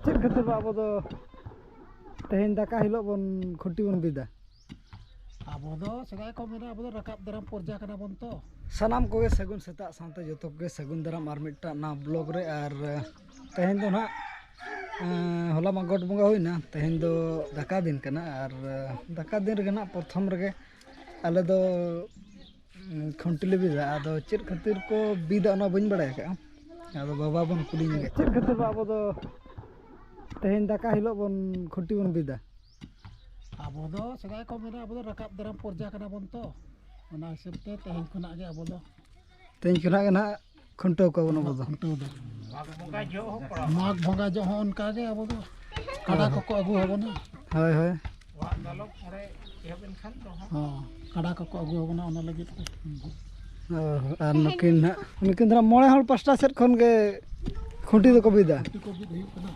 Check खातिर अब दो तेहेन दाका हिलो बन खुंटी बन बिदा अब दो सगाई को मेरा अब दो रकाब दराम पर्जा कना बन तो सानाम को सगुन सेता सानते जतो के सगुन दराम आर मिट्टा ना ब्लॉग रे आर तेहेन दो ना होला मा गट बंगा होइना तेहेन दो दाका दिन कना आर दाका दिन रे ना प्रथम रे आले दो खुंटी ले बिदा आदो चेक खातिर को बिदा ना बन बड़ाय का आदो बाबा बन कुली ने चेक खातिर अब दो तेहेन दाका हिलो बन खुंटी बन बिदा अब दो सगाई को मेरा अब दो रकाब दराम पर्जा कना बन तो ओना हिसाब ते तेहेन खुना गे अब दो तेहेन खुना गे ना खुंटो को बन अब दो खुंटो दो माघ भंगा जो हो उनका गे अब दो काड़ा को अगु हबना होय होय हां काड़ा को अगु हबना ओना लगित आर नुकिन धरा मोळे हल पास्टा सेट खन गे खुंटी दो को बिदा को भी हुई कना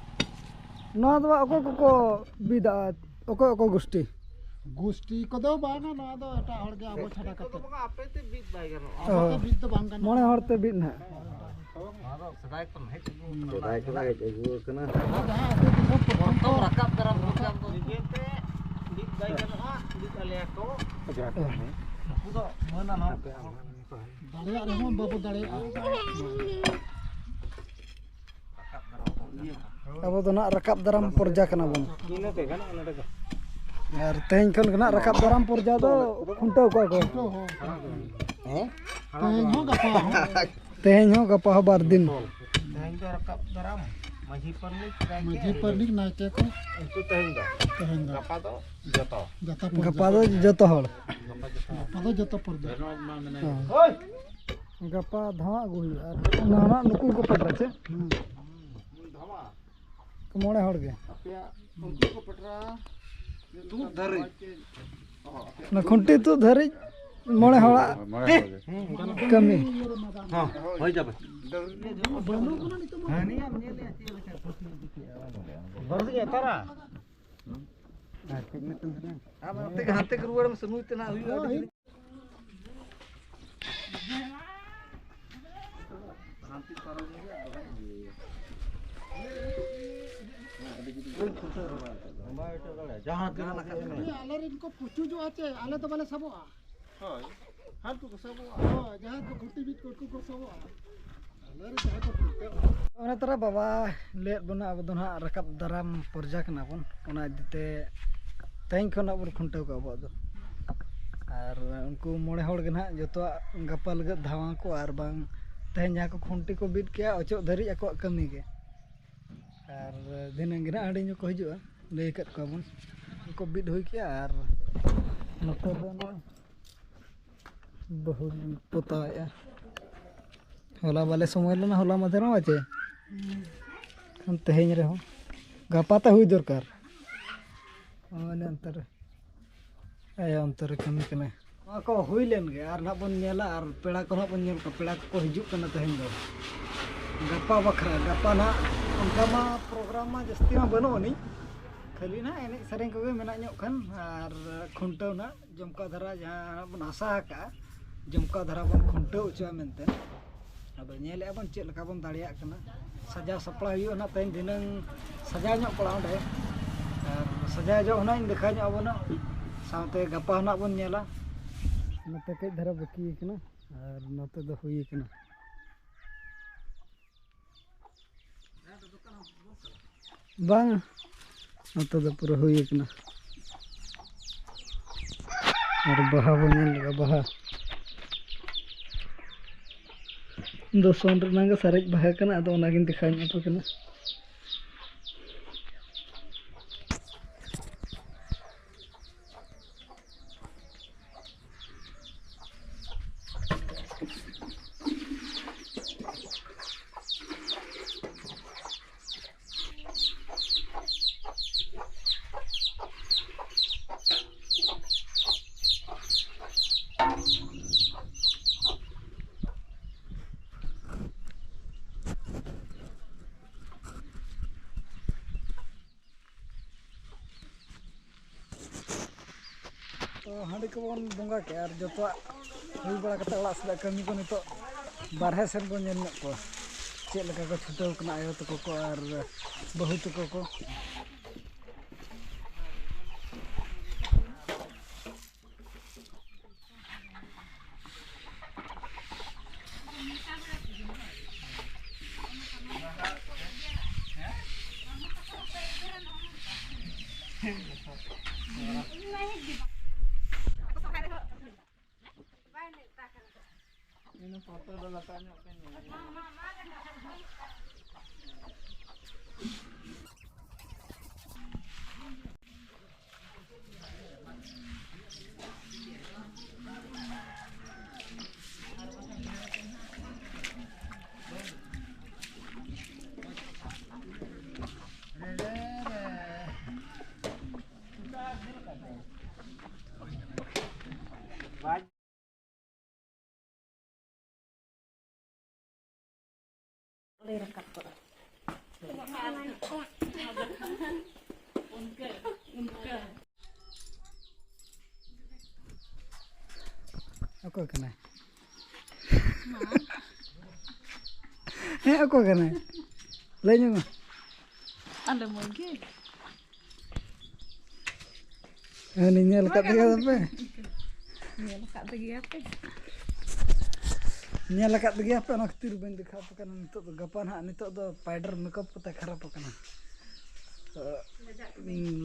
ना दो को बिदा ओको गोष्ठी गोष्ठी को दो बाना ना दो एटा हर गे अब छाड़ा कते आपे ते बीत बाय गनो आपे बीत तो बांग गनो मोळे हर ते बिद ना सदाय को हे सदाय को हे कना तो रकाब दराम पर्जा तो निजेते बीत बाय गनो बीत आले को पुदो मना ना दाड़िया रे हम बाबू दाड़िया अब दो ना रकाब दराम पर्जा कना बन यार तेहेन खन कना रकाब दराम पर्जा दो खुंटो को हैं हो गपा तेहेन हो गपा बार दिन तेहेन दो रकाब दराम माझी परलिक नाचे को उनको तेहेन दो गपा दो जतो गपा दो जतो हल गपा दो जतो पर्जा ओय गपा धावा गु यार ना ना नुकु को पटरा छे धावा मोळे हड़ गे अपया उनको को पटरा तू धरी ना खुंटी तू धरी मोळे हड़ा कमी हां होई जाबे हां नहीं हम ने ले भर दे तारा अब हाथे के रुवाड़ में सनुई तना हुई जहां कना आले इनको पुचू जो आचे आले तो बाले सबो होय हां तू सबो जहां को खुटी बीत को सबो आले रे जहां को ओना तरा बाबा ले बना अब दो ना रकाब दराम पर्जा कना बन ओना दिते तेहेन खन अब खुंटो को अब दो आर उनको मोळे हड़ गे ना जतो गपा लगे धावा को आर बांग तेहेन जहां को खुंटी को बिद के अचो धरी ako कमी गे आर दिन गे ना हड़ी को हिजुआ लई कत को बन को बिद होई के आर नतो दो ना बहुत पोताया होला बाले समय लेना होला मधेर आचे हम तेहेन रे हो गपा ता हुई दरकार ओने अंतर आय अंतर कमी कने को हुई लेन गे आर ना बन नेला आर पेड़ा को ना बन नेल को पेड़ा को हिजु कना तेहेन दो गपा बखरा गपा ना उनका मा प्रोग्राम मा जस्ती मा बनो नहीं खाली ना एने सरेंग को मेना ᱧᱚᱜ खान आर खुंटो ना जमका धरा जहां बन आशा का जमका धरा बन खुंटो उचा मेनते अब नेले बन चेक लका बन दाड़िया कना सजा सपड़ा हुई ना तेन दिनंग सजा ᱧᱚᱜ पड़ा ओंडे आर सजा जो ना इन देखा ᱧᱚᱜ बना साथे गपा ना बन नेला नते के धरा बकी कना आर नते दो हुई कना बांग नते दो पूरा हुई कना और बहा बन लगा बहा दो सोन रनांग सारेज बहा कना अदो ओनागिन दिखा ᱧᱚᱜ कना तो हांडी को बन बंगा के और जो हुई बड़ा कते ओड़ा से कमी को नितो बारहे सेन बन नेल को चेक लगा को छुटाव कना आयो तको को और बहु तको को ini foto udah tanya kan. Aku kena. Aku kena. Lainnya mah. Ada mungkin. Ini nyel kat tiga apa? Nyel kat tiga apa? Nyel kat tiga apa? Nak tiru benda kah apa kan? Itu tu gapan hak itu tu spider makeup kita kharap apa kan?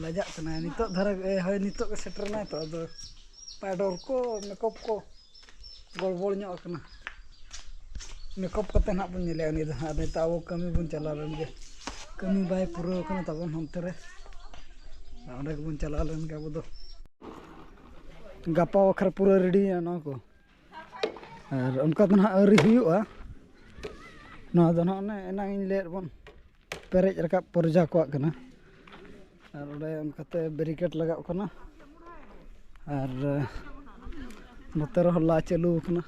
Lajak kena. Itu dhara hai itu ke setter na itu tu spider ko makeup ko gol-gol nyok kena. Makeup kata nak pun nyelai ni dah. Ada tahu kami pun calaran je. Kami baik pura kena tabun hantar. Ada pun calaran ke apa tu? Gapa wakar pura ready ya nak ko. उनका तो ना हुआ ना तो ना एना late बन Perez रखा परजा को कना और उनका ते बैरिकेड लगा कना और नतर हल्ला चालू कना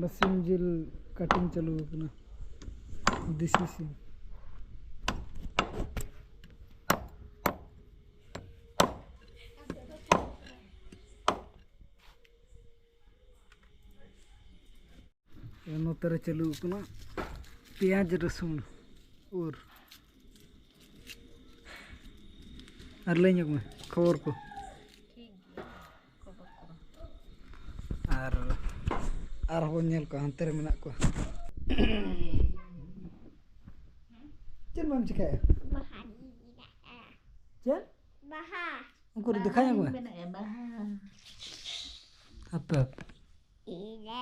सिम जिल कटिंग चालू कना This is it. नोतर चलू कना प्याज रसुन और ले में खबर को और नेल को हंते रे मेना को चल मैम चिकाया चल Baha. उनको दिखाया मैं अब Ida.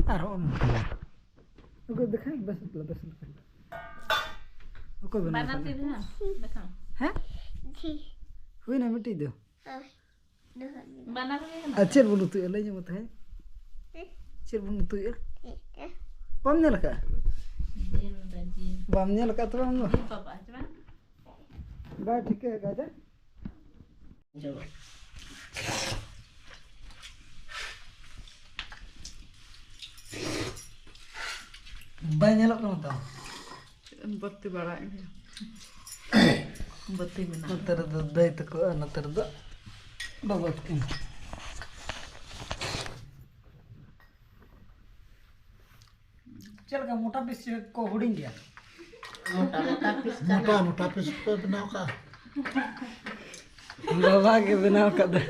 अरोन उनको दिखाया बस उनको बना Mana tu dah? Dah. हैं Di. हुई ना मिट्टी दो Mana tu kan? अच्छे बोलो तू ले जो मत है चल बोलो तू ये पम ने लगा Jin dan jin. बम ने लगा तो हम Papa cuman. बा ठीक है Gaza Coba. banyak lo kan tahu Batti barai ni. Batti mana? nanti ada dai teko nanti ada babat kan चल का मोटा पीस को हुडिंग गया मोटा पीस पे बनाओ का बाबा के बनाओ का दे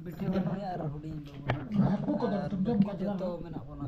बेटी बनाया और हुडिंग बाबा आपको को तुम जब जो तो मैंने बोला